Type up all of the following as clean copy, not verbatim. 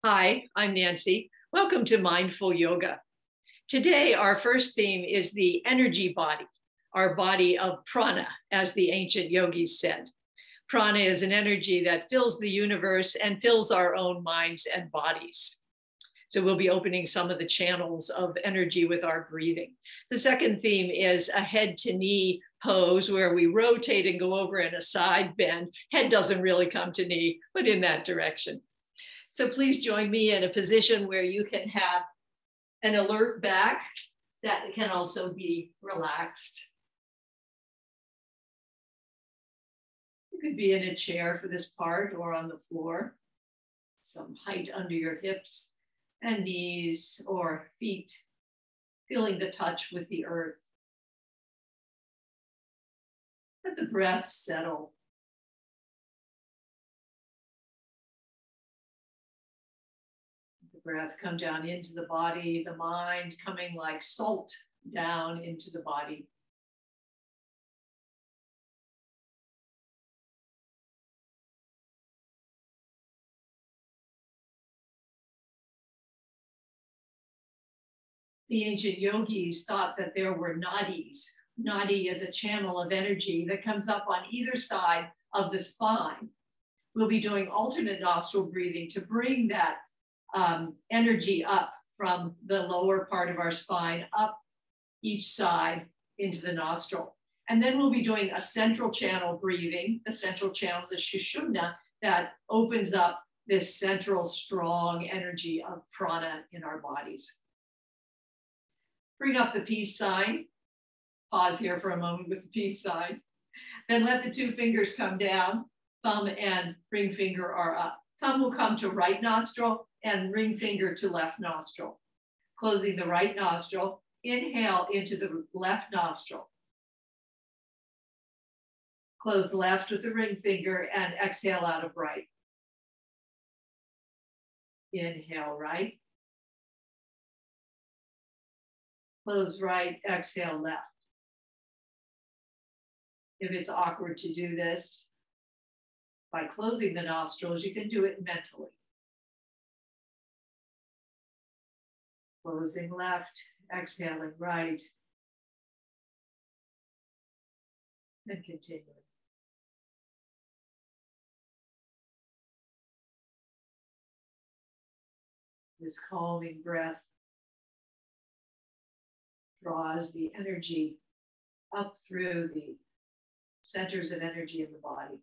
Hi, I'm Nancy. Welcome to Mindful Yoga. Today, our first theme is the energy body, our body of prana, as the ancient yogis said. Prana is an energy that fills the universe and fills our own minds and bodies. So we'll be opening some of the channels of energy with our breathing. The second theme is a head to knee pose where we rotate and go over in a side bend. Head doesn't really come to knee, but in that direction. So please join me in a position where you can have an alert back that can also be relaxed. You could be in a chair for this part or on the floor. Some height under your hips and knees or feet, feeling the touch with the earth. Let the breath settle. Breath come down into the body, the mind coming like salt down into the body. The ancient yogis thought that there were nadis. Nadi is a channel of energy that comes up on either side of the spine. We'll be doing alternate nostril breathing to bring that energy up from the lower part of our spine, up each side into the nostril. And then we'll be doing a central channel breathing, the central channel, the sushumna, that opens up this central strong energy of prana in our bodies. Bring up the peace sign. Pause here for a moment with the peace sign. Then let the two fingers come down. Thumb and ring finger are up. Thumb will come to right nostril and ring finger to left nostril. Closing the right nostril, inhale into the left nostril. Close left with the ring finger and exhale out of right. Inhale right. Close right, exhale left. If it's awkward to do this by closing the nostrils, you can do it mentally. Closing left, exhaling right, and continuing. This calming breath draws the energy up through the centers of energy in the body.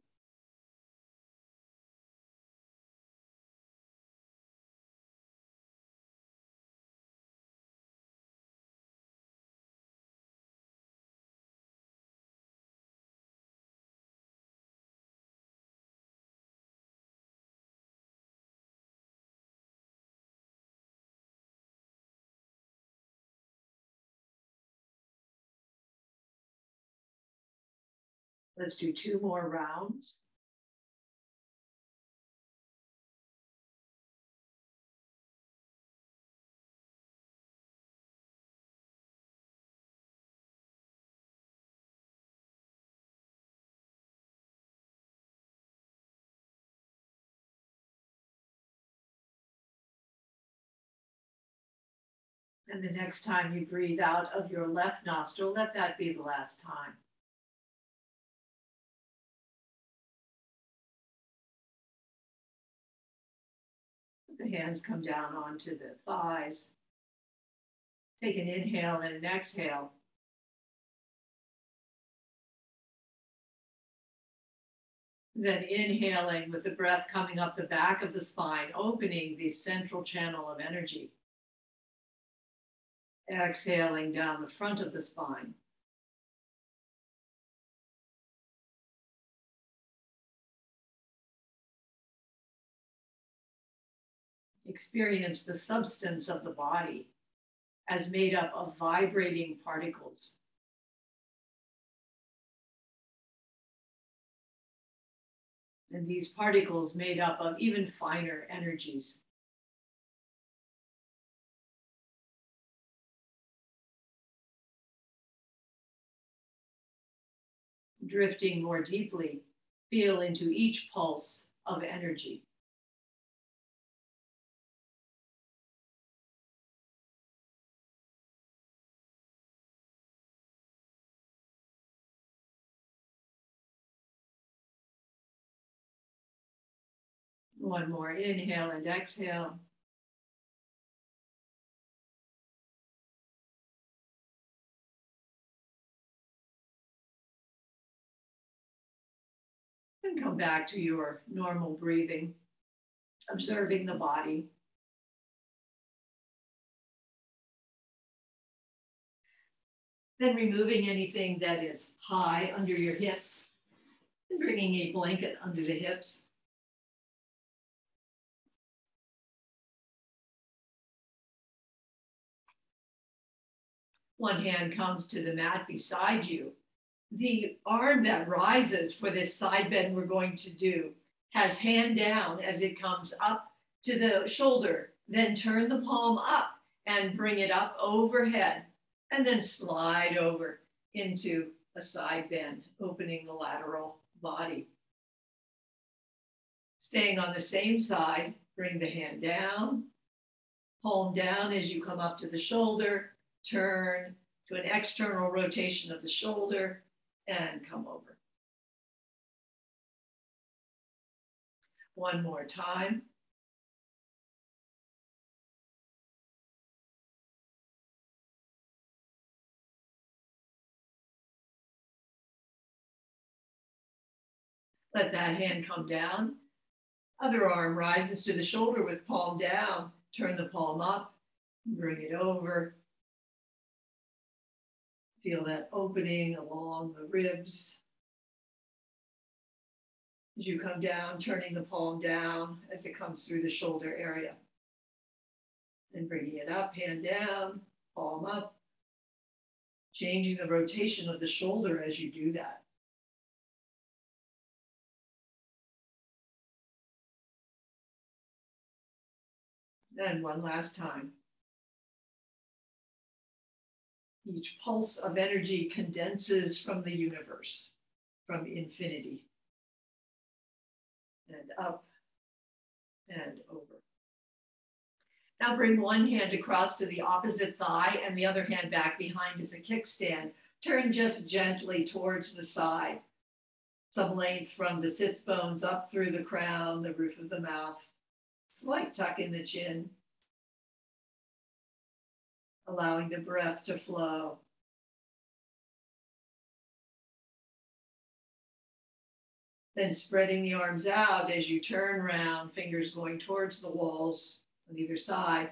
Let's do 2 more rounds. And the next time you breathe out of your left nostril, let that be the last time. The hands come down onto the thighs. Take an inhale and an exhale. Then inhaling with the breath coming up the back of the spine, opening the central channel of energy. Exhaling down the front of the spine. Experience the substance of the body as made up of vibrating particles. And these particles made up of even finer energies. Drifting more deeply, feel into each pulse of energy. One more inhale and exhale. And come back to your normal breathing, observing the body. Then removing anything that is high under your hips and bringing a blanket under the hips. One hand comes to the mat beside you. The arm that rises for this side bend we're going to do has hand down as it comes up to the shoulder. Then turn the palm up and bring it up overhead, and then slide over into a side bend, opening the lateral body. Staying on the same side, bring the hand down, palm down as you come up to the shoulder, turn to an external rotation of the shoulder, and come over. One more time. Let that hand come down. Other arm rises to the shoulder with palm down. Turn the palm up, bring it over. Feel that opening along the ribs. As you come down, turning the palm down as it comes through the shoulder area. Then bringing it up, hand down, palm up. Changing the rotation of the shoulder as you do that. Then one last time. Each pulse of energy condenses from the universe, from infinity, and up and over. Now bring one hand across to the opposite thigh and the other hand back behind as a kickstand. Turn just gently towards the side. Some length from the sits bones up through the crown, the roof of the mouth. Slight tuck in the chin. Allowing the breath to flow. Then spreading the arms out as you turn around, fingers going towards the walls on either side,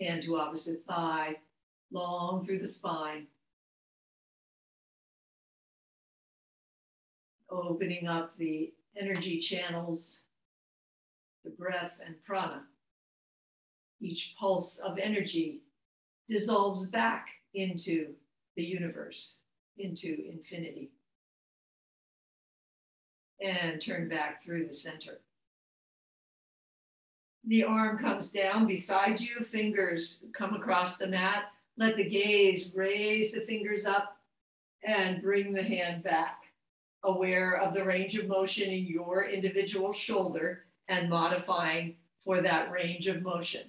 hand to opposite thigh, long through the spine. Opening up the energy channels, the breath and prana. Each pulse of energy dissolves back into the universe, into infinity. And turn back through the center. The arm comes down beside you, fingers come across the mat. Let the gaze raise the fingers up and bring the hand back, aware of the range of motion in your individual shoulder and modifying for that range of motion.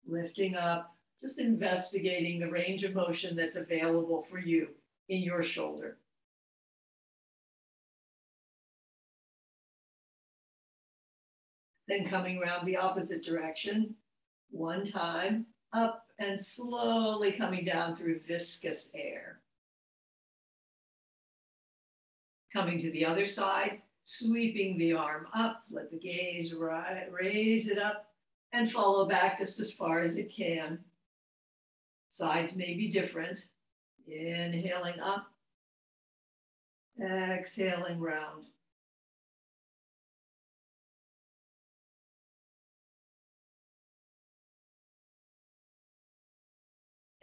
Lifting up, just investigating the range of motion that's available for you in your shoulder. Then coming around the opposite direction, one time, up and slowly coming down through viscous air. Coming to the other side, sweeping the arm up, let the gaze raise it up and follow back just as far as it can. Sides may be different. Inhaling up, exhaling round.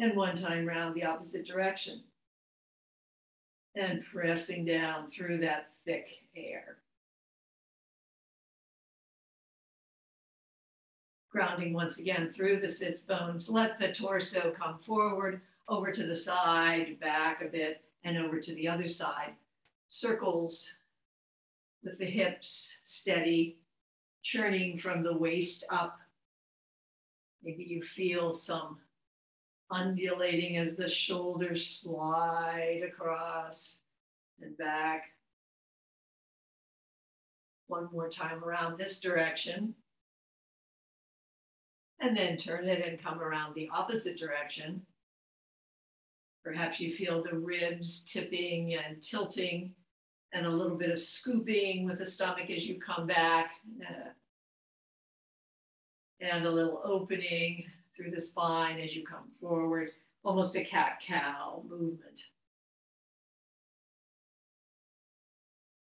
And one time round the opposite direction. And pressing down through that thick air. Grounding once again through the sits bones. Let the torso come forward, over to the side, back a bit, and over to the other side. Circles with the hips steady, churning from the waist up. Maybe you feel some undulating as the shoulders slide across and back. One more time around this direction. And then turn it and come around the opposite direction. Perhaps you feel the ribs tipping and tilting and a little bit of scooping with the stomach as you come back. And a little opening through the spine as you come forward, almost a cat-cow movement.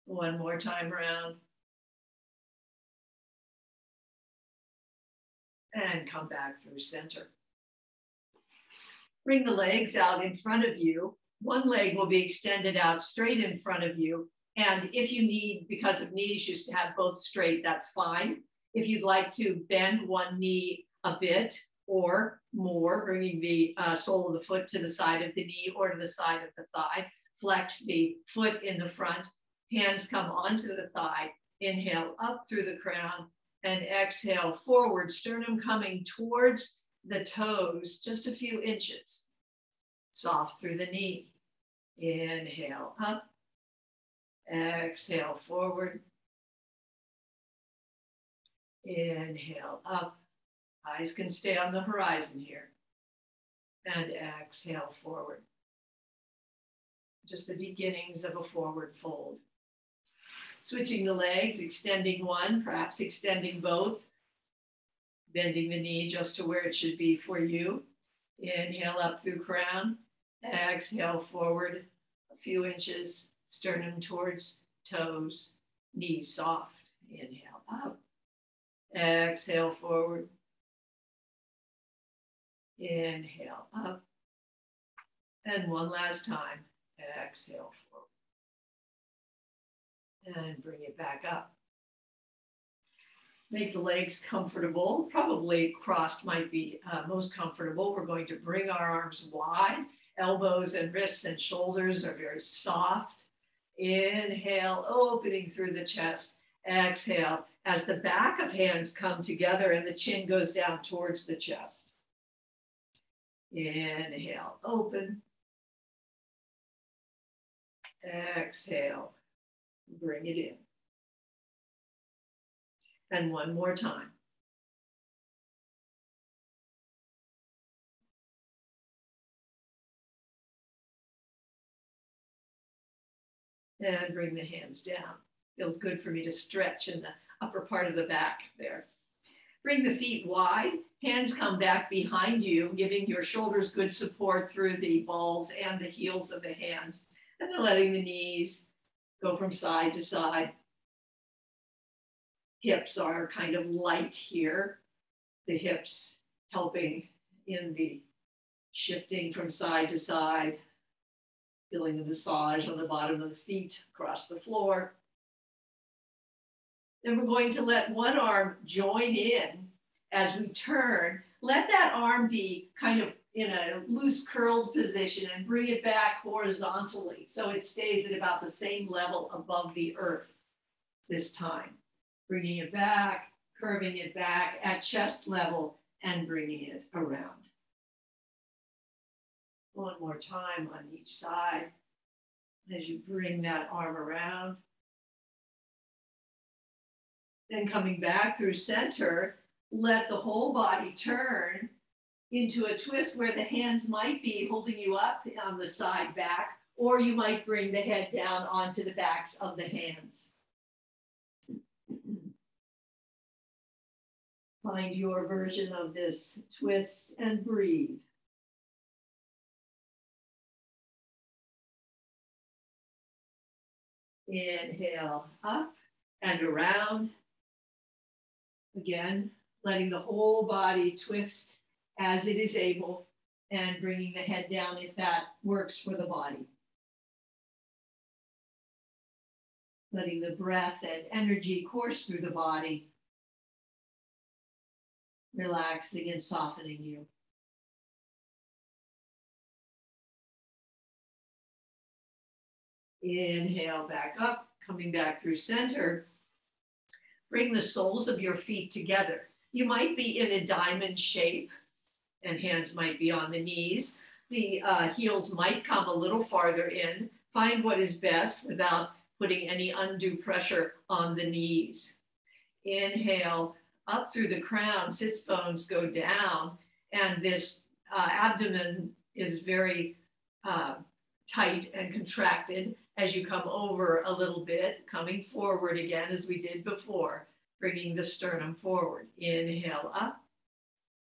One more time around. And come back through center. Bring the legs out in front of you. One leg will be extended out straight in front of you. And if you need, because of knee issues, to have both straight, that's fine. If you'd like to bend one knee a bit or more, bringing the sole of the foot to the side of the knee or to the side of the thigh, flex the foot in the front, hands come onto the thigh, inhale up through the crown, and exhale forward, sternum coming towards the toes, just a few inches. Soft through the knee. Inhale up. Exhale forward. Inhale up. Eyes can stay on the horizon here. And exhale forward. Just the beginnings of a forward fold. Switching the legs, extending one, perhaps extending both. Bending the knee just to where it should be for you. Inhale up through crown. Exhale forward a few inches. Sternum towards toes. Knees soft. Inhale up. Exhale forward. Inhale up. And one last time. Exhale forward. And bring it back up. Make the legs comfortable. Probably crossed might be most comfortable. We're going to bring our arms wide. Elbows and wrists and shoulders are very soft. Inhale, opening through the chest. Exhale, as the back of hands come together and the chin goes down towards the chest. Inhale, open. Exhale, bring it in. And one more time. And bring the hands down. Feels good for me to stretch in the upper part of the back there. Bring the feet wide. Hands come back behind you, giving your shoulders good support through the balls and the heels of the hands. And then letting the knees go from side to side. Hips are kind of light here. The hips helping in the shifting from side to side. Feeling the massage on the bottom of the feet across the floor. Then we're going to let one arm join in as we turn. Let that arm be kind of in a loose curled position and bring it back horizontally so it stays at about the same level above the earth this time. Bringing it back, curving it back at chest level and bringing it around. One more time on each side as you bring that arm around. Then coming back through center, let the whole body turn into a twist where the hands might be holding you up on the side back, or you might bring the head down onto the backs of the hands. Find your version of this twist and breathe. Inhale up and around. Again, letting the whole body twist as it is able and bringing the head down if that works for the body. Letting the breath and energy course through the body. Relaxing and softening you. Inhale back up, coming back through center. Bring the soles of your feet together. You might be in a diamond shape and hands might be on the knees. The heels might come a little farther in. Find what is best without putting any undue pressure on the knees. Inhale, up through the crown, sits bones go down, and this abdomen is very tight and contracted as you come over a little bit, coming forward again as we did before, bringing the sternum forward. Inhale up,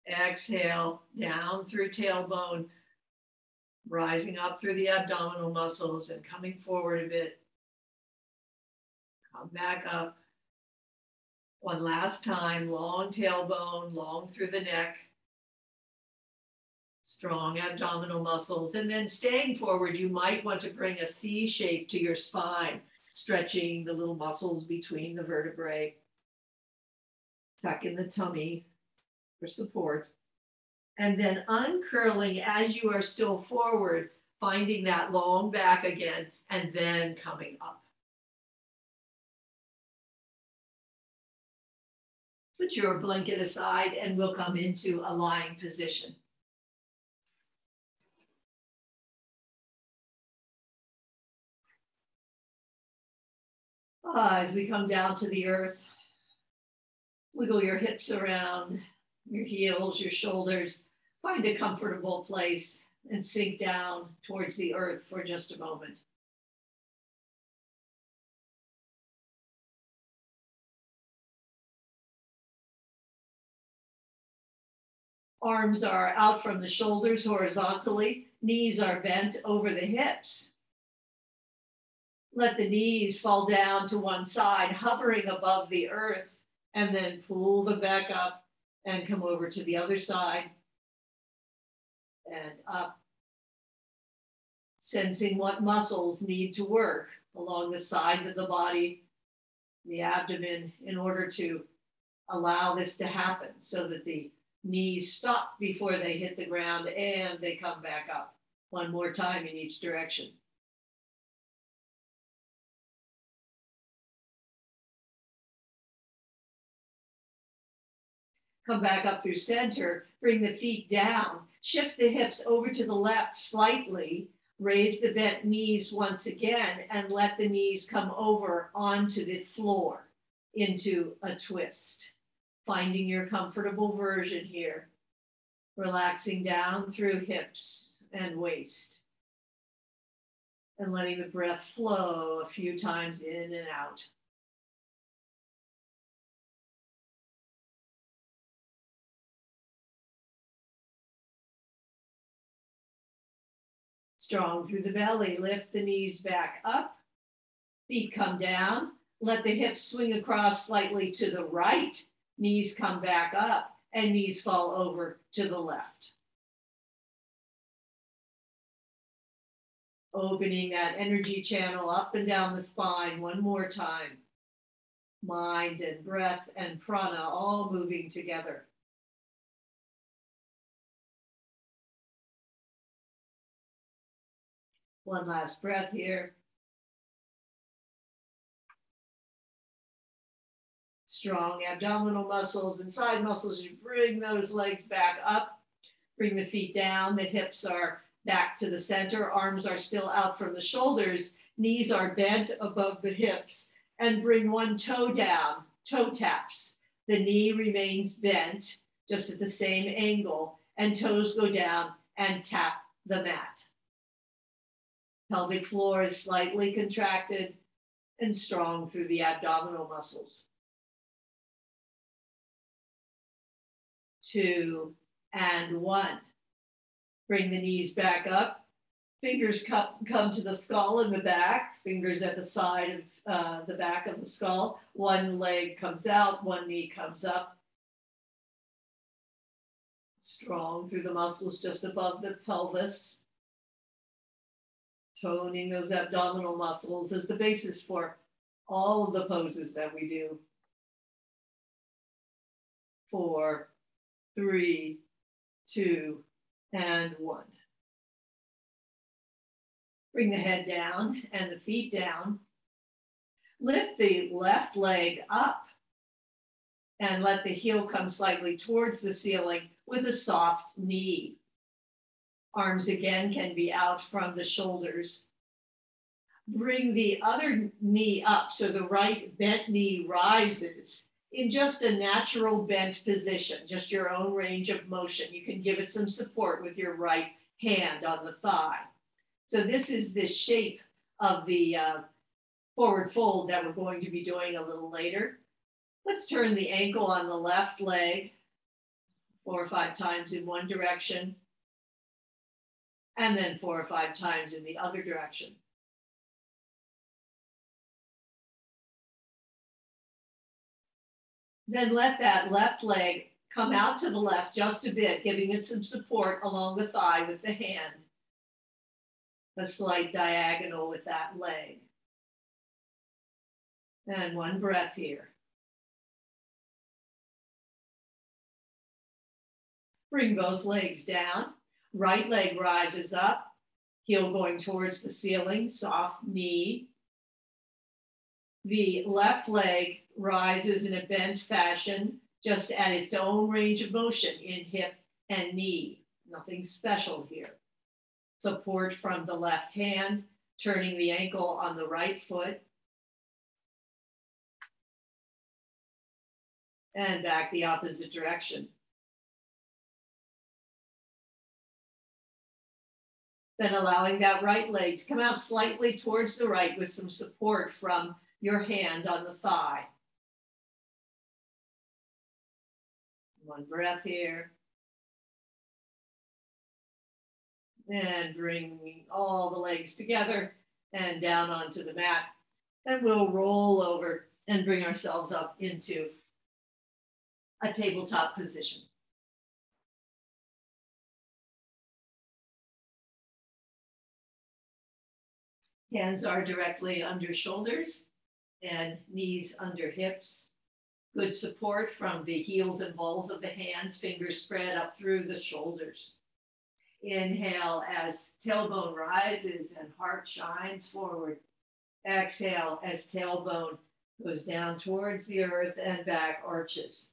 exhale down through tailbone, rising up through the abdominal muscles and coming forward a bit. Come back up. One last time, long tailbone, long through the neck. Strong abdominal muscles. And then staying forward, you might want to bring a C shape to your spine, stretching the little muscles between the vertebrae. Tuck in the tummy for support. And then uncurling as you are still forward, finding that long back again, and then coming up. Put your blanket aside and we'll come into a lying position. As we come down to the earth, wiggle your hips around, your heels, your shoulders. Find a comfortable place and sink down towards the earth for just a moment. Arms are out from the shoulders horizontally. Knees are bent over the hips. Let the knees fall down to one side, hovering above the earth, and then pull them back up and come over to the other side and up. Sensing what muscles need to work along the sides of the body, the abdomen, in order to allow this to happen so that the knees stop before they hit the ground and they come back up. One more time in each direction. Come back up through center, bring the feet down, shift the hips over to the left slightly, raise the bent knees once again, and let the knees come over onto the floor into a twist. Finding your comfortable version here, relaxing down through hips and waist, and letting the breath flow a few times in and out. Strong through the belly, lift the knees back up, feet come down, let the hips swing across slightly to the right, knees come back up, and knees fall over to the left. Opening that energy channel up and down the spine one more time. Mind and breath and prana all moving together. One last breath here. Strong abdominal muscles and side muscles. You bring those legs back up. Bring the feet down. The hips are back to the center. Arms are still out from the shoulders. Knees are bent above the hips. And bring one toe down, toe taps. The knee remains bent, just at the same angle. And toes go down and tap the mat. Pelvic floor is slightly contracted and strong through the abdominal muscles. 2 and 1. Bring the knees back up. Fingers come to the skull in the back. Fingers at the side of the back of the skull. One leg comes out, one knee comes up. Strong through the muscles just above the pelvis. Toning those abdominal muscles is the basis for all of the poses that we do. 4, 3, 2, and 1. Bring the head down and the feet down. Lift the left leg up and let the heel come slightly towards the ceiling with a soft knee. Arms again can be out from the shoulders. Bring the other knee up so the right bent knee rises in just a natural bent position, just your own range of motion. You can give it some support with your right hand on the thigh. So this is the shape of the forward fold that we're going to be doing a little later. Let's turn the ankle on the left leg 4 or 5 times in one direction, and then 4 or 5 times in the other direction. Then let that left leg come out to the left just a bit, giving it some support along the thigh with the hand. A slight diagonal with that leg. And one breath here. Bring both legs down. Right leg rises up, heel going towards the ceiling, soft knee. The left leg rises in a bent fashion, just at its own range of motion in hip and knee. Nothing special here. Support from the left hand, turning the ankle on the right foot. And back the opposite direction. Then allowing that right leg to come out slightly towards the right with some support from your hand on the thigh. One breath here. And bring all the legs together and down onto the mat. And we'll roll over and bring ourselves up into a tabletop position. Hands are directly under shoulders and knees under hips. Good support from the heels and balls of the hands, fingers spread up through the shoulders. Inhale as tailbone rises and heart shines forward. Exhale as tailbone goes down towards the earth and back arches.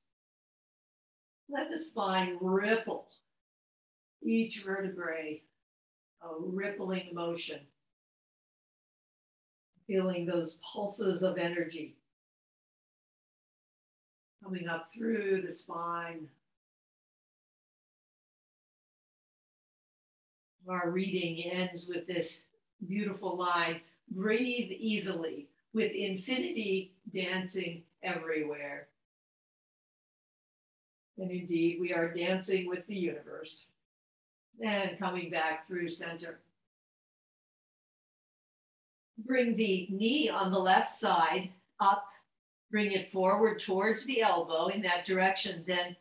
Let the spine ripple. Each vertebrae, a rippling motion. Feeling those pulses of energy coming up through the spine. Our reading ends with this beautiful line, breathe easily with infinity dancing everywhere. And indeed, we are dancing with the universe. And coming back through center. Bring the knee on the left side up, bring it forward towards the elbow in that direction, then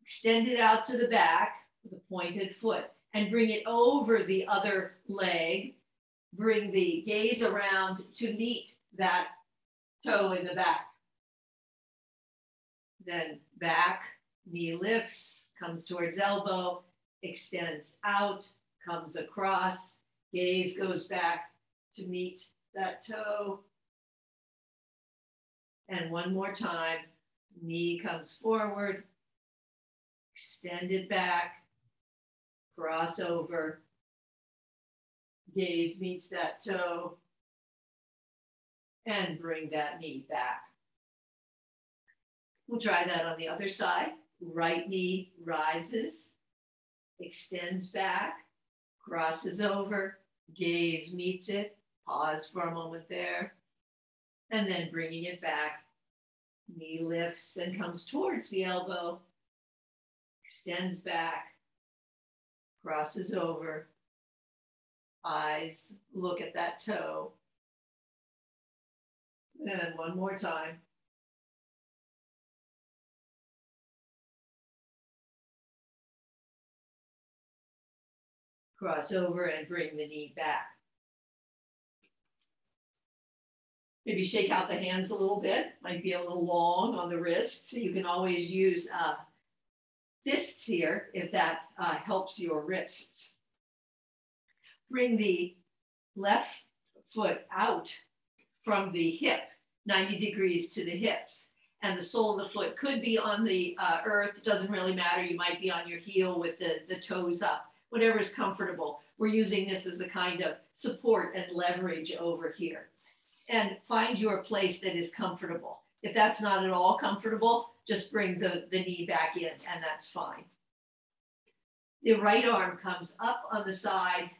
extend it out to the back with a pointed foot and bring it over the other leg. Bring the gaze around to meet that toe in the back. Then back, knee lifts, comes towards elbow, extends out, comes across, gaze goes back to meet that toe. And one more time, knee comes forward, extend it back, cross over, gaze meets that toe, and bring that knee back. We'll try that on the other side. Right knee rises, extends back, crosses over, gaze meets it, pause for a moment there, and then bringing it back. Knee lifts and comes towards the elbow, extends back, crosses over, eyes look at that toe. And one more time. Cross over and bring the knee back. Maybe shake out the hands a little bit. Might be a little long on the wrists. So you can always use fists here if that helps your wrists. Bring the left foot out from the hip, 90 degrees to the hips. And the sole of the foot could be on the earth. It doesn't really matter. You might be on your heel with the toes up. whatever is comfortable. We're using this as a kind of support and leverage over here. And find your place that is comfortable. If that's not at all comfortable, just bring the knee back in, and that's fine. The right arm comes up on the side,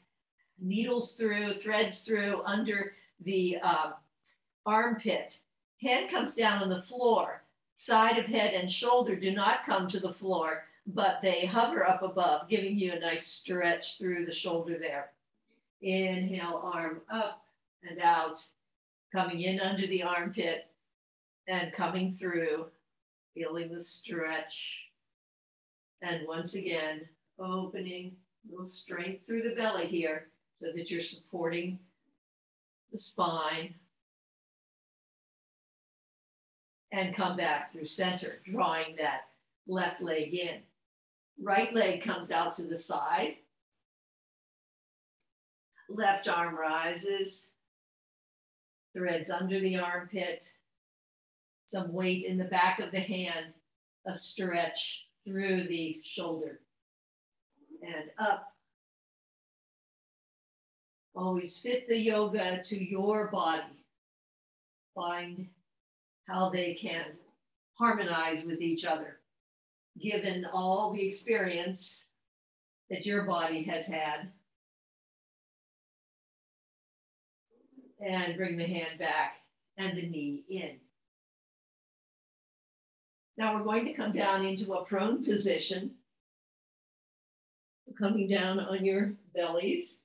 needles through, threads through under the armpit. Head comes down on the floor. Side of head and shoulder do not come to the floor, but they hover up above, giving you a nice stretch through the shoulder there. Inhale, arm up and out, coming in under the armpit and coming through, feeling the stretch. And once again, opening, a little strength through the belly here so that you're supporting the spine. And come back through center, drawing that left leg in. Right leg comes out to the side. Left arm rises, threads under the armpit, some weight in the back of the hand, a stretch through the shoulder, and up. Always fit the yoga to your body. Find how they can harmonize with each other, given all the experience that your body has had. And bring the hand back and the knee in. Now we're going to come down into a prone position. Coming down on your bellies.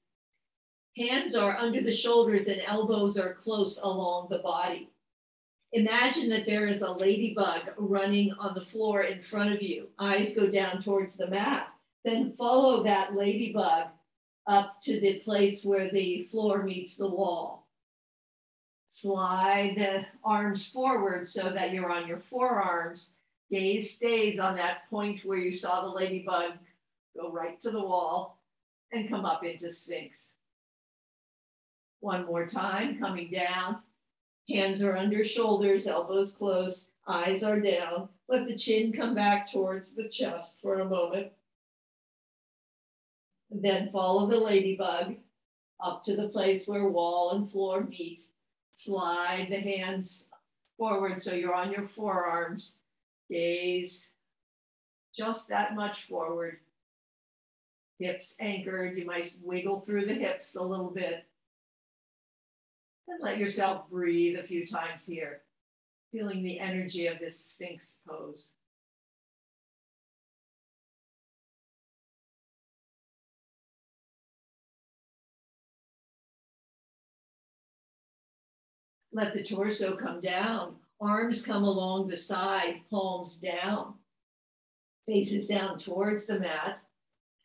Hands are under the shoulders and elbows are close along the body. Imagine that there is a ladybug running on the floor in front of you. Eyes go down towards the mat. Then follow that ladybug up to the place where the floor meets the wall. Slide the arms forward so that you're on your forearms. Gaze stays on that point where you saw the ladybug go right to the wall and come up into Sphinx. One more time, coming down. Hands are under shoulders, elbows close, eyes are down. Let the chin come back towards the chest for a moment. Then follow the ladybug up to the place where wall and floor meet. Slide the hands forward so you're on your forearms. Gaze just that much forward. Hips anchored. You might wiggle through the hips a little bit. And let yourself breathe a few times here, feeling the energy of this Sphinx pose. Let the torso come down. Arms come along the side, palms down. Faces down towards the mat.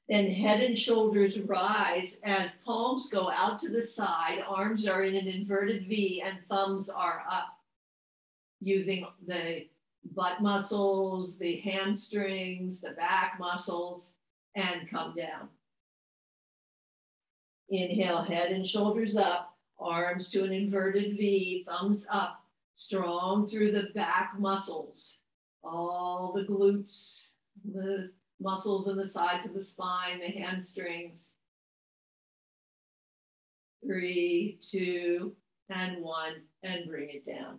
Then head and shoulders rise as palms go out to the side. Arms are in an inverted V and thumbs are up. Using the butt muscles, the hamstrings, the back muscles, and come down. Inhale, head and shoulders up. Arms to an inverted V, thumbs up. Strong through the back muscles. All the glutes, the muscles on the sides of the spine, the hamstrings. 3, 2, and 1, and bring it down.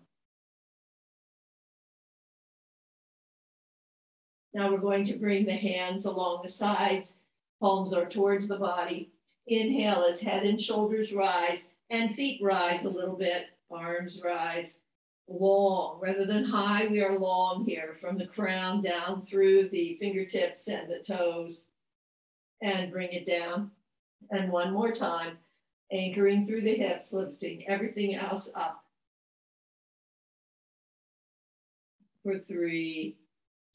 Now we're going to bring the hands along the sides. Palms are towards the body. Inhale as head and shoulders rise, and feet rise a little bit. Arms rise. Long, rather than high, we are long here from the crown down through the fingertips and the toes, and bring it down. And one more time, anchoring through the hips, lifting everything else up. For 3,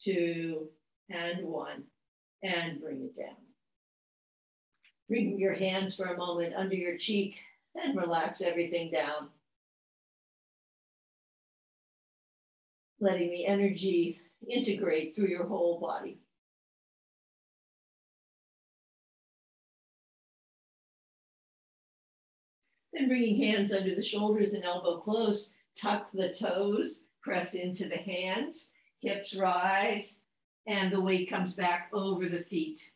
2, and 1, and bring it down. Bring your hands for a moment under your cheek and relax everything down. Letting the energy integrate through your whole body. Then bringing hands under the shoulders and elbow close, tuck the toes, press into the hands, hips rise, and the weight comes back over the feet.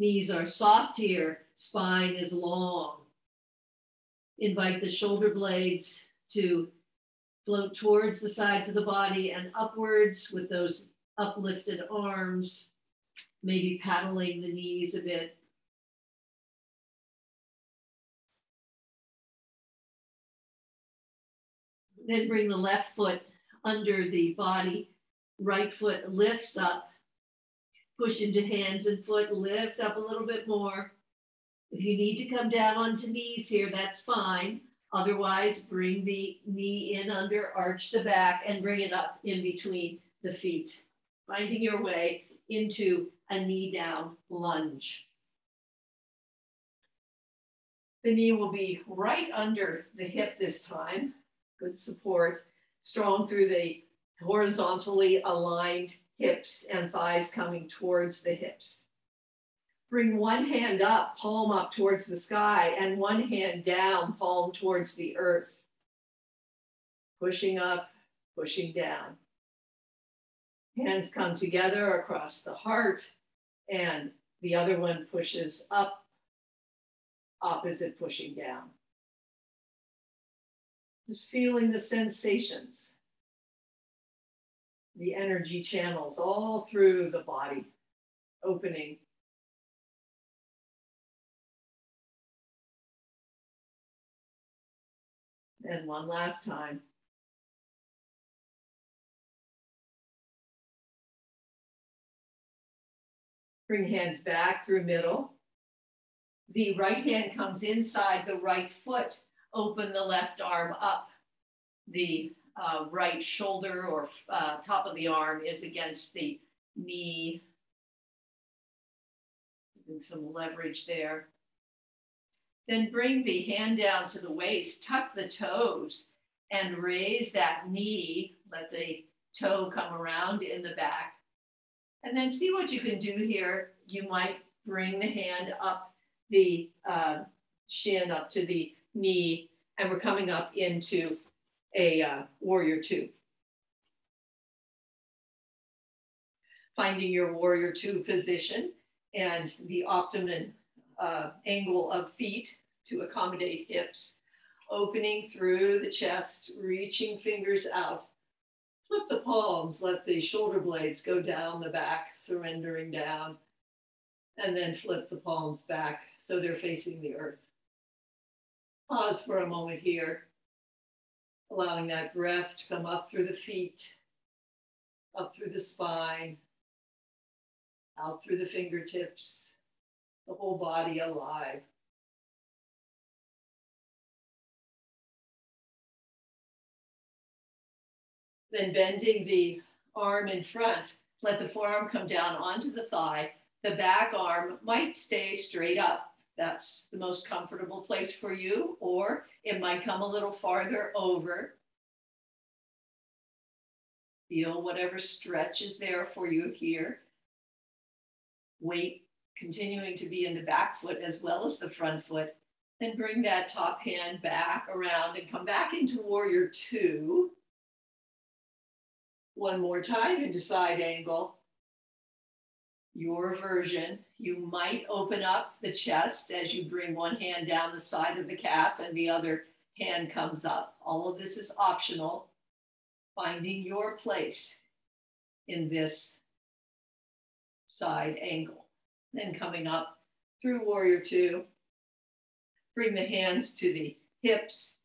Knees are soft here, spine is long. Invite the shoulder blades to float towards the sides of the body and upwards with those uplifted arms, maybe paddling the knees a bit. Then bring the left foot under the body. Right foot lifts up. Push into hands and foot, lift up a little bit more. If you need to come down onto knees here, that's fine. Otherwise, bring the knee in under, arch the back, and bring it up in between the feet. Finding your way into a knee down lunge. The knee will be right under the hip this time. Good support. Strong through the horizontally aligned hips and thighs coming towards the hips. Bring one hand up, palm up towards the sky, and one hand down, palm towards the earth. Pushing up, pushing down. Hands come together across the heart, and the other one pushes up, opposite pushing down. Just feeling the sensations, the energy channels all through the body, opening. And one last time. Bring hands back through middle. The right hand comes inside the right foot. Open the left arm up. The right shoulder or top of the arm is against the knee. And some leverage there. Then bring the hand down to the waist, tuck the toes, and raise that knee. Let the toe come around in the back. And then see what you can do here. You might bring the hand up the shin up to the knee, and we're coming up into a warrior two. Finding your warrior two position and the optimum angle of feet to accommodate hips, opening through the chest, reaching fingers out. Flip the palms, let the shoulder blades go down the back, surrendering down, and then flip the palms back so they're facing the earth. Pause for a moment here, allowing that breath to come up through the feet, up through the spine, out through the fingertips, the whole body alive. Then bending the arm in front, let the forearm come down onto the thigh. The back arm might stay straight up. That's the most comfortable place for you, or it might come a little farther over. Feel whatever stretch is there for you here. Weight continuing to be in the back foot as well as the front foot. Then bring that top hand back around and come back into warrior two. One more time into side angle. Your version. You might open up the chest as you bring one hand down the side of the calf and the other hand comes up. All of this is optional. Finding your place in this side angle. Then coming up through warrior two. Bring the hands to the hips.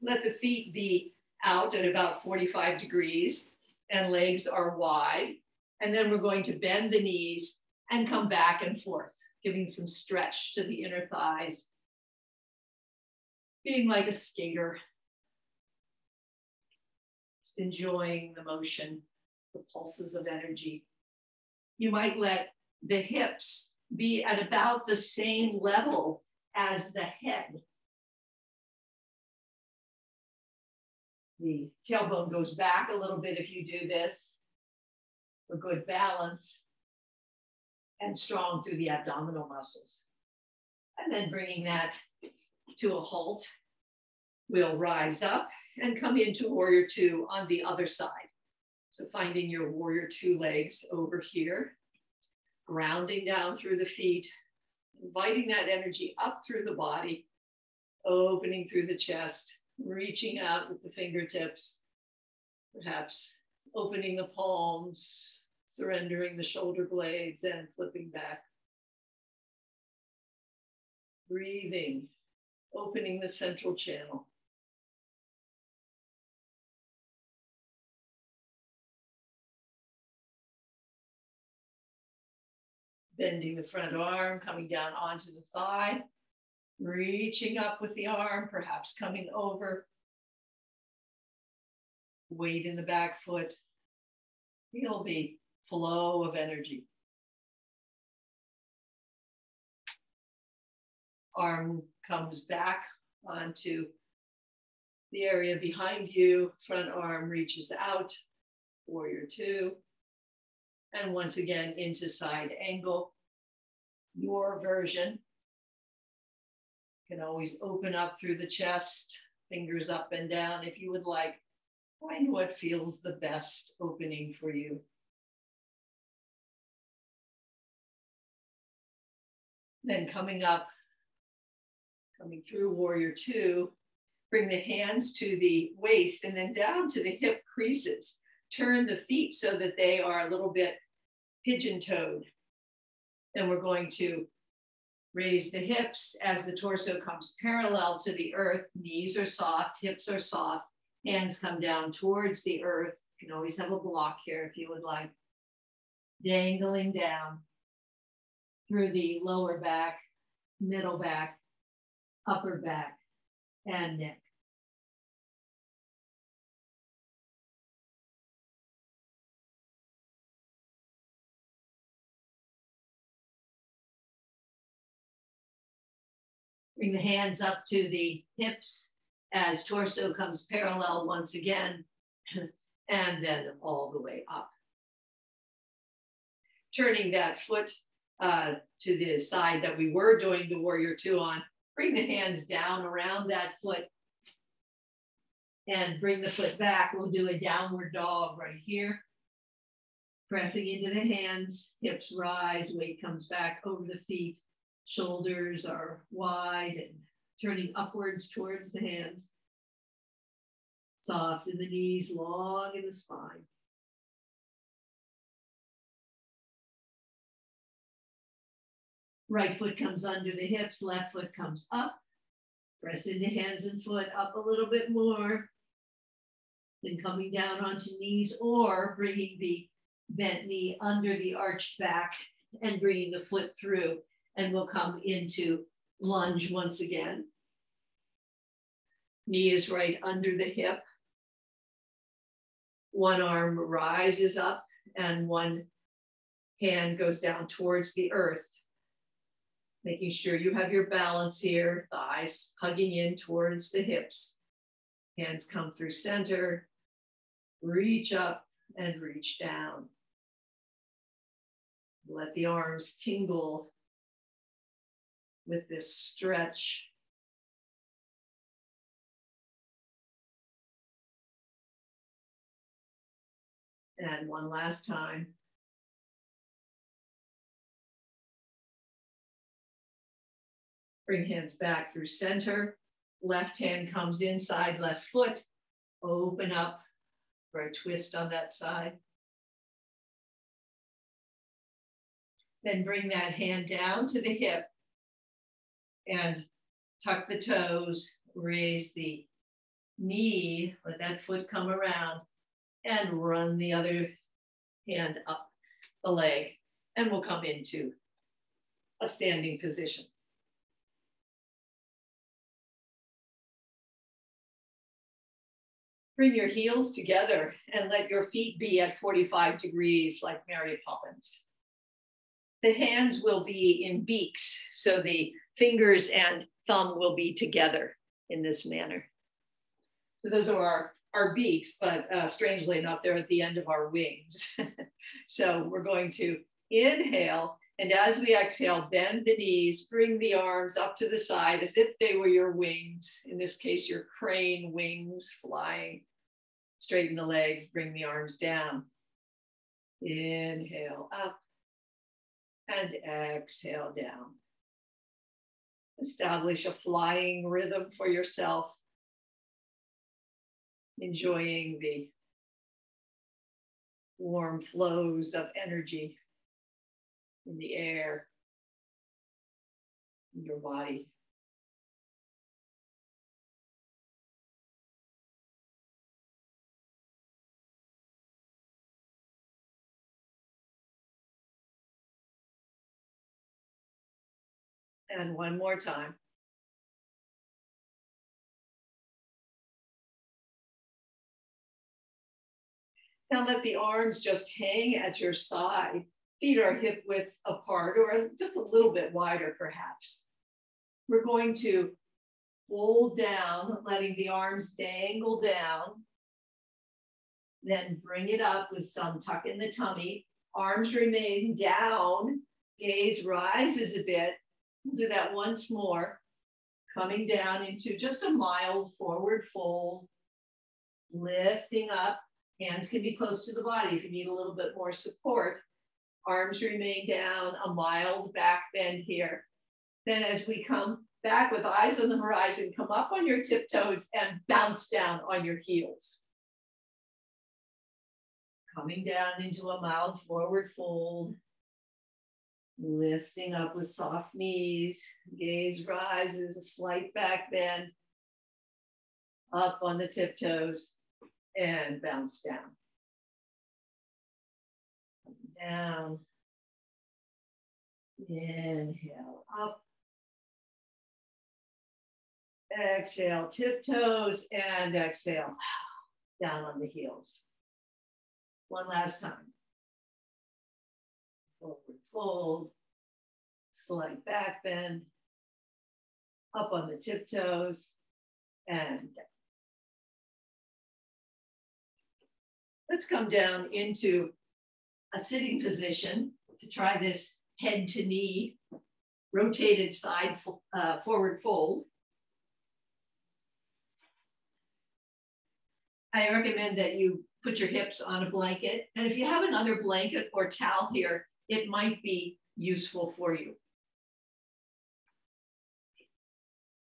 Let the feet be out at about 45 degrees and legs are wide. And then we're going to bend the knees and come back and forth, giving some stretch to the inner thighs. Being like a skater. Just enjoying the motion, the pulses of energy. You might let the hips be at about the same level as the head. The tailbone goes back a little bit if you do this for good balance and strong through the abdominal muscles. And then bringing that to a halt, we'll rise up and come into warrior two on the other side. So finding your warrior two legs over here. grounding down through the feet, inviting that energy up through the body, opening through the chest, reaching out with the fingertips, perhaps opening the palms, surrendering the shoulder blades and flipping back. Breathing, opening the central channel. Bending the front arm, coming down onto the thigh, reaching up with the arm, perhaps coming over. Weight in the back foot. Feel the flow of energy. Arm comes back onto the area behind you. Front arm reaches out, warrior two. And once again, into side angle. Your version. You can always open up through the chest, fingers up and down if you would like. Find what feels the best opening for you. Then coming up, coming through warrior two, bring the hands to the waist and then down to the hip creases. Turn the feet so that they are a little bit pigeon-toed. Then we're going to raise the hips as the torso comes parallel to the earth. Knees are soft, hips are soft. Hands come down towards the earth. You can always have a block here if you would like. Dangling down through the lower back, middle back, upper back, and neck. Bring the hands up to the hips as torso comes parallel once again, and then all the way up. Turning that foot to the side that we were doing the warrior two on, bring the hands down around that foot and bring the foot back. We'll do a downward dog right here. Pressing into the hands, hips rise, weight comes back over the feet. Shoulders are wide and turning upwards towards the hands. Soft in the knees, long in the spine. Right foot comes under the hips, left foot comes up. Press into hands and foot up a little bit more. Then coming down onto knees or bringing the bent knee under the arched back and bringing the foot through. And we'll come into lunge once again. Knee is right under the hip. One arm rises up and one hand goes down towards the earth. Making sure you have your balance here, thighs hugging in towards the hips. Hands come through center, reach up and reach down. Let the arms tingle with this stretch. And one last time. Bring hands back through center. Left hand comes inside left foot. Open up for a twist on that side. Then bring that hand down to the hip and tuck the toes, raise the knee, let that foot come around and run the other hand up the leg. And we'll come into a standing position. Bring your heels together and let your feet be at 45 degrees like Mary Poppins. The hands will be in beaks, so the fingers and thumb will be together in this manner. So those are our beaks, but strangely enough, they're at the end of our wings. So we're going to inhale, and as we exhale, bend the knees, bring the arms up to the side as if they were your wings. In this case, your crane wings flying. Straighten the legs, bring the arms down. Inhale up and exhale down. Establish a flying rhythm for yourself, enjoying the warm flows of energy in the air, in your body. And one more time. Now let the arms just hang at your side. Feet are hip width apart or just a little bit wider perhaps. We're going to fold down, letting the arms dangle down. Then bring it up with some tuck in the tummy. Arms remain down. Gaze rises a bit. We'll do that once more. Coming down into just a mild forward fold. Lifting up. Hands can be close to the body if you need a little bit more support. Arms remain down, a mild back bend here. Then as we come back with eyes on the horizon, come up on your tiptoes and bounce down on your heels. Coming down into a mild forward fold. Lifting up with soft knees. Gaze rises, a slight back bend. Up on the tiptoes and bounce down. Down. Inhale up. Exhale, tiptoes, and exhale down on the heels. One last time. Forward fold, slight back bend, up on the tiptoes, and down. Let's come down into a sitting position to try this head to knee, rotated side forward fold. I recommend that you put your hips on a blanket. And if you have another blanket or towel here, it might be useful for you.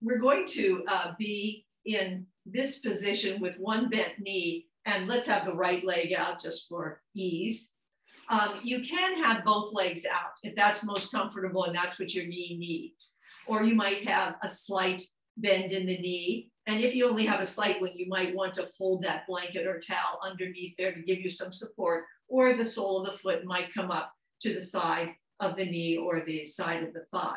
We're going to be in this position with one bent knee, and let's have the right leg out just for ease. You can have both legs out if that's most comfortable and that's what your knee needs. Or you might have a slight bend in the knee. And if you only have a slight one, you might want to fold that blanket or towel underneath there to give you some support, or the sole of the foot might come up to the side of the knee or the side of the thigh.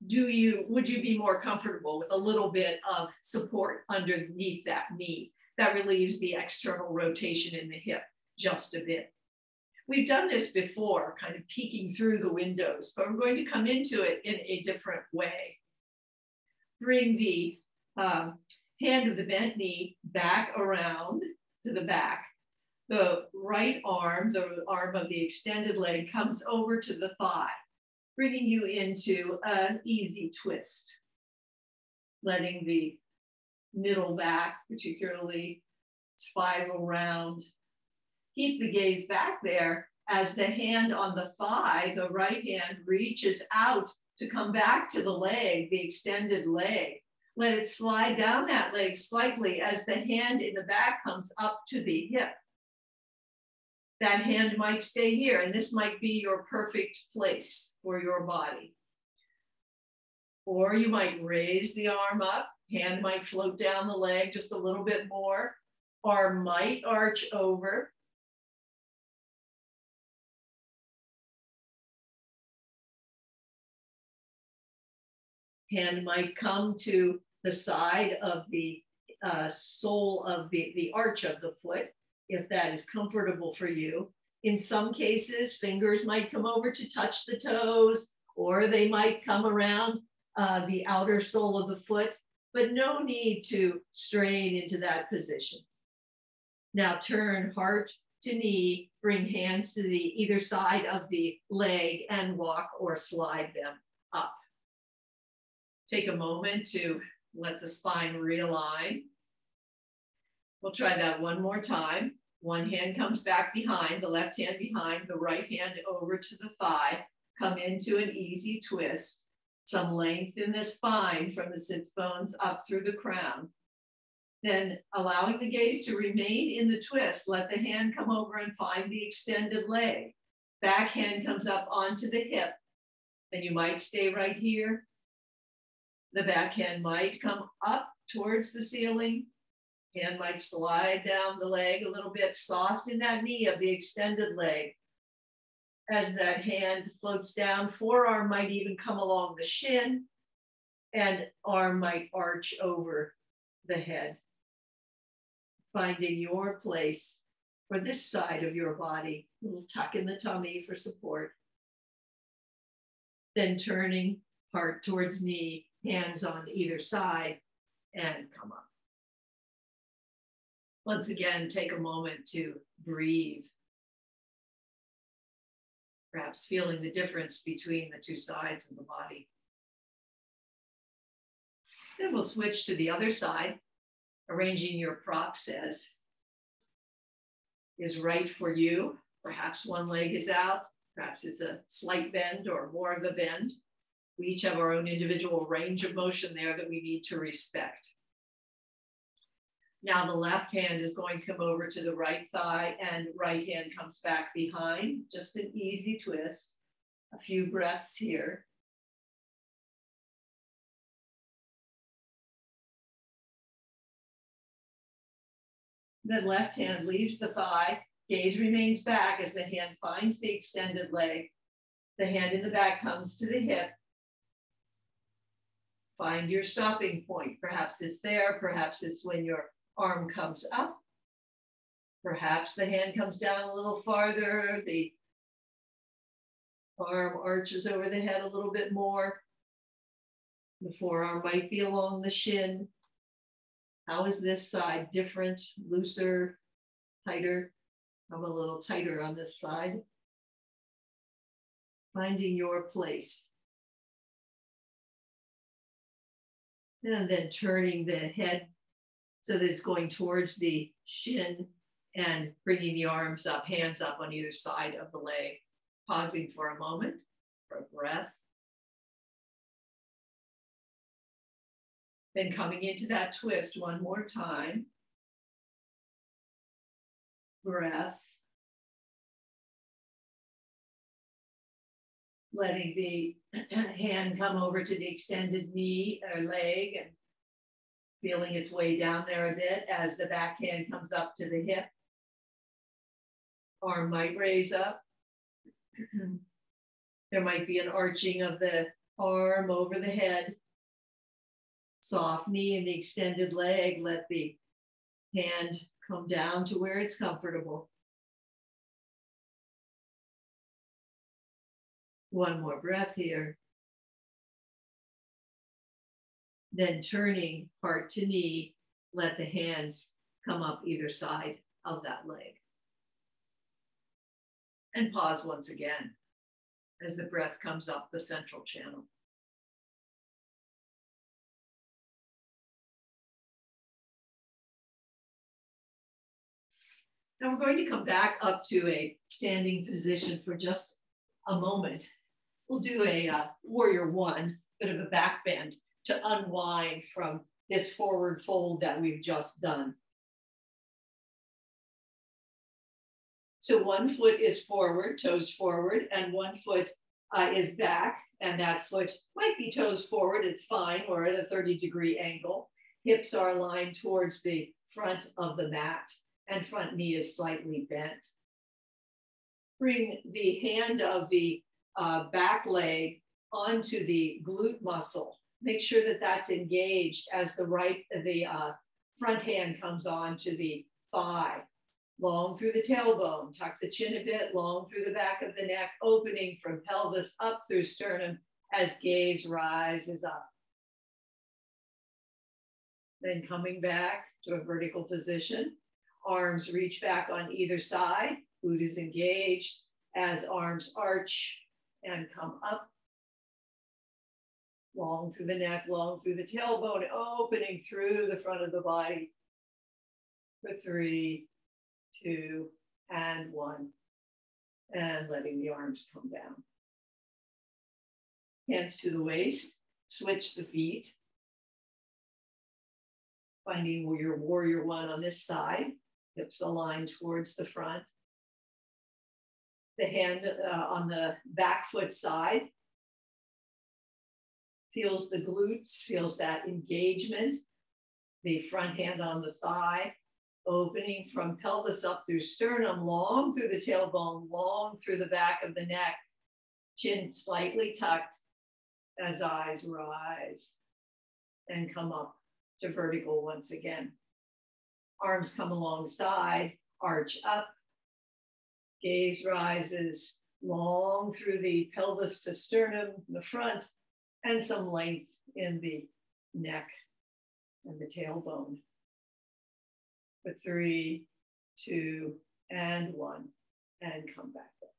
Would you be more comfortable with a little bit of support underneath that knee? That relieves the external rotation in the hip just a bit. We've done this before, kind of peeking through the windows, but we're going to come into it in a different way. Bring the hand of the bent knee back around to the back. The right arm, the arm of the extended leg, comes over to the thigh, bringing you into an easy twist, letting the middle back particularly spiral round. Keep the gaze back there as the hand on the thigh, the right hand, reaches out to come back to the leg, the extended leg. Let it slide down that leg slightly as the hand in the back comes up to the hip. That hand might stay here, and this might be your perfect place for your body. Or you might raise the arm up, hand might float down the leg just a little bit more, arm might arch over. Hand might come to the side of the sole of the arch of the foot, if that is comfortable for you. In some cases, fingers might come over to touch the toes, or they might come around the outer sole of the foot, but no need to strain into that position. Now turn heart to knee, bring hands to the either side of the leg and walk or slide them up. Take a moment to let the spine realign. We'll try that one more time. One hand comes back behind, the left hand behind, the right hand over to the thigh. Come into an easy twist. Some length in the spine from the sits bones up through the crown. Then allowing the gaze to remain in the twist, let the hand come over and find the extended leg. Back hand comes up onto the hip. Then you might stay right here. The back hand might come up towards the ceiling. Hand might slide down the leg a little bit, soft in that knee of the extended leg. As that hand floats down, forearm might even come along the shin, and arm might arch over the head. Finding your place for this side of your body. A little tuck in the tummy for support. Then turning heart towards knee, hands on either side, and come up. Once again, take a moment to breathe. Perhaps feeling the difference between the two sides of the body. Then we'll switch to the other side, arranging your props as is right for you. Perhaps one leg is out, perhaps it's a slight bend or more of a bend. We each have our own individual range of motion there that we need to respect. Now the left hand is going to come over to the right thigh and right hand comes back behind. Just an easy twist. A few breaths here. Then left hand leaves the thigh. Gaze remains back as the hand finds the extended leg. The hand in the back comes to the hip. Find your stopping point. Perhaps it's there. Perhaps it's when your arm comes up. Perhaps the hand comes down a little farther. The arm arches over the head a little bit more. The forearm might be along the shin. How is this side different, looser, tighter? I'm a little tighter on this side. Finding your place. And then turning the head so that it's going towards the shin and bringing the arms up, hands up on either side of the leg. Pausing for a moment for a breath. Then coming into that twist one more time. Breath. Letting the hand come over to the extended knee or leg and feeling its way down there a bit as the back hand comes up to the hip. Arm might raise up. There might be an arching of the arm over the head. Soft knee and the extended leg. Let the hand come down to where it's comfortable. One more breath here. Then turning heart to knee, let the hands come up either side of that leg. And pause once again as the breath comes up the central channel. Now we're going to come back up to a standing position for just a moment. We'll do a warrior one, bit of a back bend to unwind from this forward fold that we've just done. So one foot is forward, toes forward, and one foot is back, and that foot might be toes forward, it's fine, we're at a 30-degree angle. Hips are aligned towards the front of the mat, and front knee is slightly bent. Bring the hand of the back leg onto the glute muscle. Make sure that that's engaged as the front hand comes onto the thigh. Long through the tailbone, tuck the chin a bit, long through the back of the neck, opening from pelvis up through sternum as gaze rises up. Then coming back to a vertical position, arms reach back on either side, glute is engaged as arms arch and come up. Long through the neck, long through the tailbone, opening through the front of the body for 3, 2, and 1. And letting the arms come down. Hands to the waist, switch the feet. Finding your warrior 1 on this side, hips aligned towards the front. The hand on the back foot side feels the glutes, feels that engagement. The front hand on the thigh, opening from pelvis up through sternum, long through the tailbone, long through the back of the neck, chin slightly tucked as eyes rise and come up to vertical once again. Arms come alongside, arch up, gaze rises long through the pelvis to sternum, the front, and some length in the neck and the tailbone. For 3, 2, and 1, and come back up.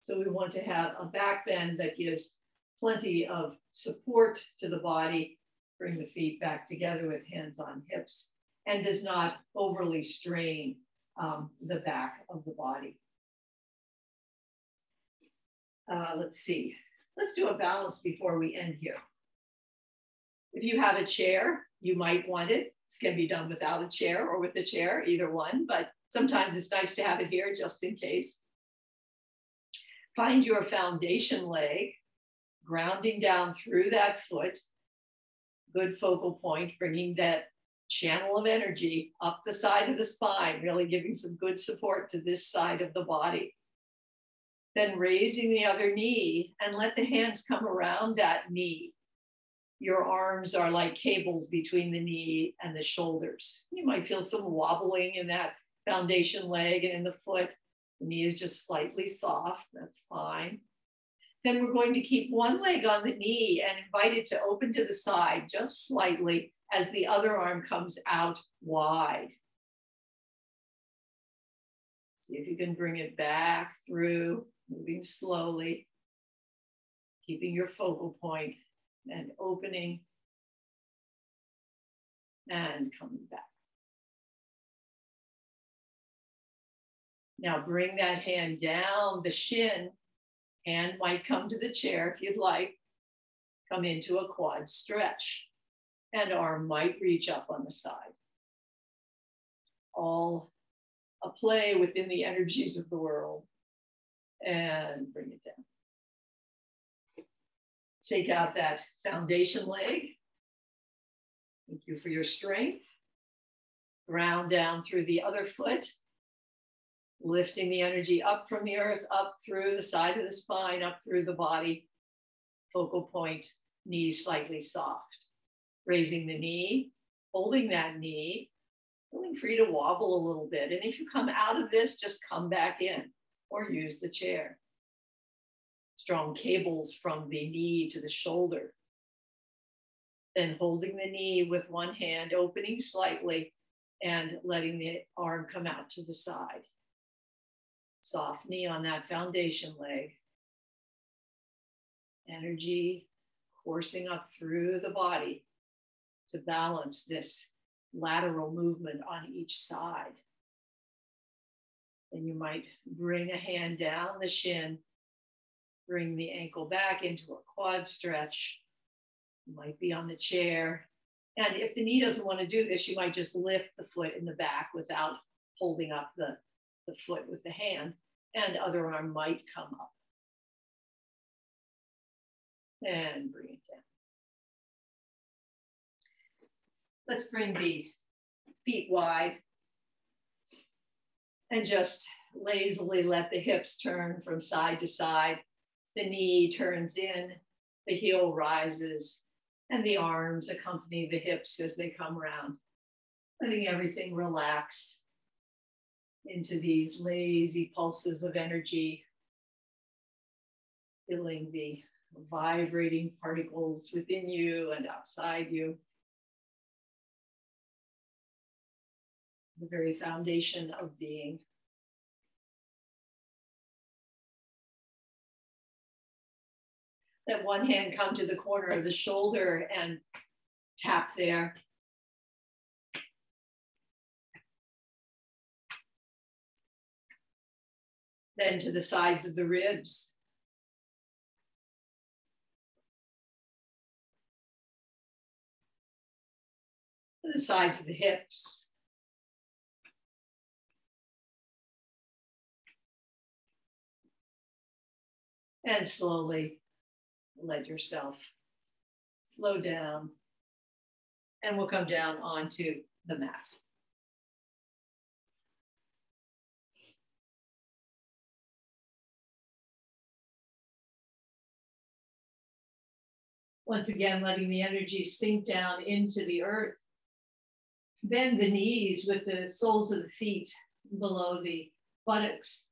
So we want to have a back bend that gives plenty of support to the body. Bring the feet back together with hands on hips and does not overly strain the back of the body. Let's see. Let's do a balance before we end here. If you have a chair, you might want it. This can be done without a chair or with a chair, either one, but sometimes it's nice to have it here just in case. Find your foundation leg, grounding down through that foot. Good focal point, bringing that channel of energy up the side of the spine, really giving some good support to this side of the body. Then raising the other knee and let the hands come around that knee. Your arms are like cables between the knee and the shoulders. You might feel some wobbling in that foundation leg and in the foot. The knee is just slightly soft, that's fine. Then we're going to keep one leg on the knee and invite it to open to the side just slightly as the other arm comes out wide. See if you can bring it back through, moving slowly, keeping your focal point and opening and coming back. Now bring that hand down the shin. Hand might come to the chair if you'd like. Come into a quad stretch. And arm might reach up on the side. All a play within the energies of the world. And bring it down. Shake out that foundation leg. Thank you for your strength. Ground down through the other foot. Lifting the energy up from the earth, up through the side of the spine, up through the body. Focal point, knees slightly soft. Raising the knee, holding that knee, feeling free to wobble a little bit. And if you come out of this, just come back in or use the chair. Strong cables from the knee to the shoulder. Then holding the knee with one hand, opening slightly and letting the arm come out to the side. Soft knee on that foundation leg. Energy coursing up through the body to balance this lateral movement on each side. Then you might bring a hand down the shin, bring the ankle back into a quad stretch. You might be on the chair. And if the knee doesn't want to do this, you might just lift the foot in the back without holding up the foot with the hand, and other arm might come up. And bring it down. Let's bring the feet wide and just lazily let the hips turn from side to side. The knee turns in, the heel rises, and the arms accompany the hips as they come around, letting everything relax into these lazy pulses of energy, feeling the vibrating particles within you and outside you. The very foundation of being. Let one hand come to the corner of the shoulder and tap there. Then to the sides of the ribs. To the sides of the hips. And slowly let yourself slow down. And we'll come down onto the mat. Once again, letting the energy sink down into the earth. Bend the knees with the soles of the feet below the buttocks.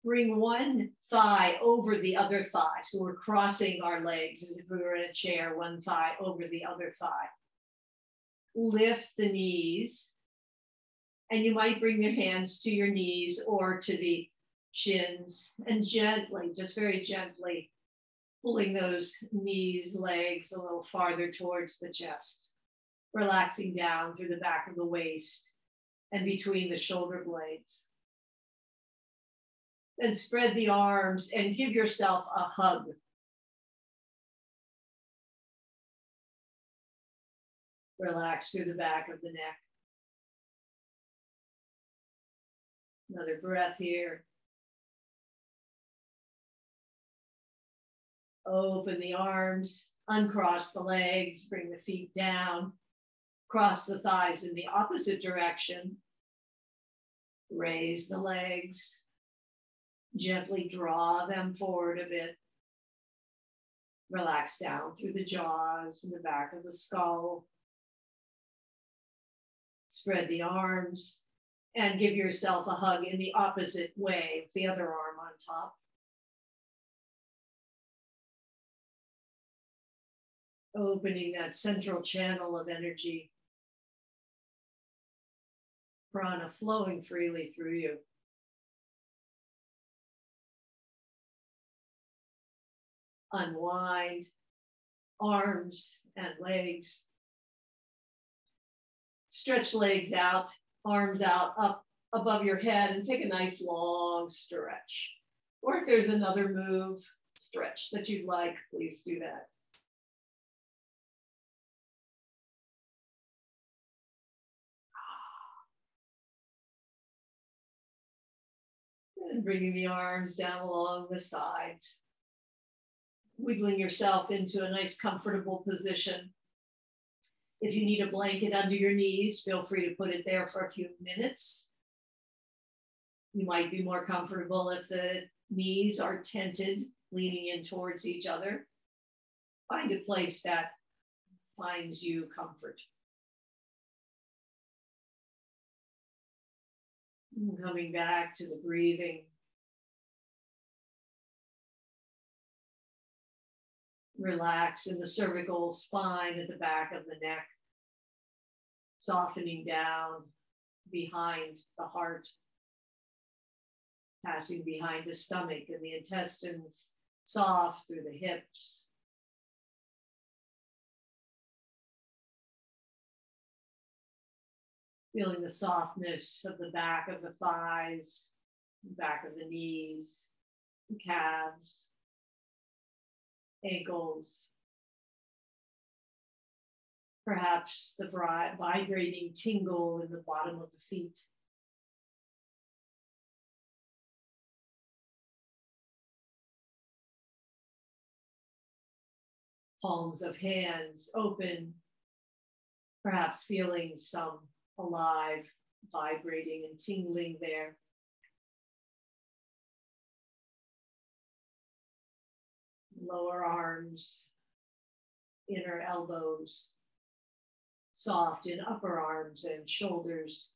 Bring one thigh over the other thigh. So we're crossing our legs as if we were in a chair, one thigh over the other thigh. Lift the knees. And you might bring your hands to your knees or to the shins and gently, just very gently, pulling those knees, legs a little farther towards the chest, relaxing down through the back of the waist and between the shoulder blades. Then spread the arms and give yourself a hug. Relax through the back of the neck. Another breath here. Open the arms, uncross the legs, bring the feet down, cross the thighs in the opposite direction. Raise the legs, gently draw them forward a bit. Relax down through the jaws and the back of the skull. Spread the arms and give yourself a hug in the opposite way, with the other arm on top. Opening that central channel of energy. Prana flowing freely through you. Unwind arms and legs. Stretch legs out, arms out, up above your head, and take a nice long stretch. Or if there's another move, stretch that you'd like, please do that. And bringing the arms down along the sides. Wiggling yourself into a nice comfortable position. If you need a blanket under your knees, feel free to put it there for a few minutes. You might be more comfortable if the knees are tented, leaning in towards each other. Find a place that finds you comfort. And coming back to the breathing. Relax in the cervical spine at the back of the neck, softening down behind the heart, passing behind the stomach and the intestines, soft through the hips. Feeling the softness of the back of the thighs, back of the knees, the calves, ankles, perhaps the vibrating tingle in the bottom of the feet. Palms of hands open, perhaps feeling some alive, vibrating and tingling there. Lower arms, inner elbows, soft in upper arms and shoulders,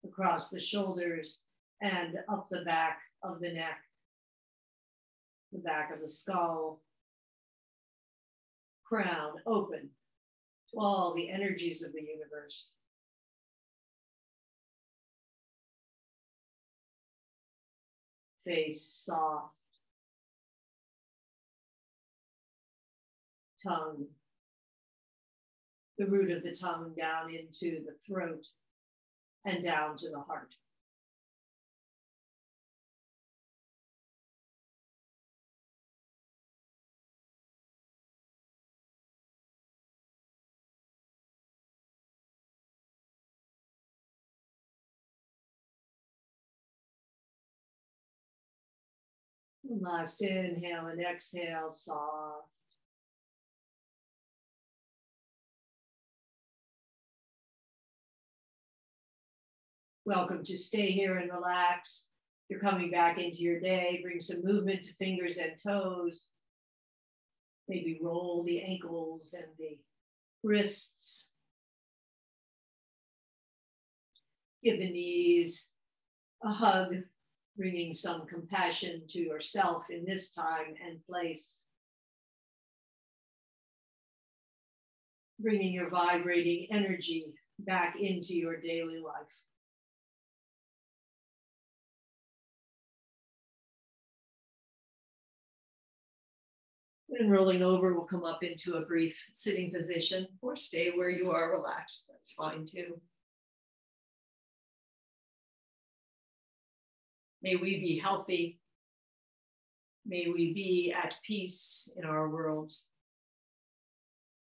across the shoulders and up the back of the neck, the back of the skull, crown open to all the energies of the universe. Face soft. Tongue, the root of the tongue down into the throat and down to the heart. Last inhale and exhale, soft. Welcome to stay here and relax. You're coming back into your day. Bring some movement to fingers and toes. Maybe roll the ankles and the wrists. Give the knees a hug, bringing some compassion to yourself in this time and place. Bringing your vibrating energy back into your daily life. And rolling over, we'll come up into a brief sitting position, or stay where you are relaxed. That's fine too. May we be healthy. May we be at peace in our worlds.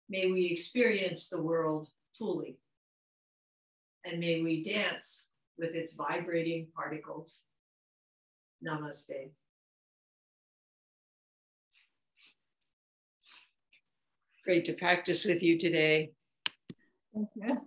May we experience the world fully. And may we dance with its vibrating particles. Namaste. Great to practice with you today. Thank you.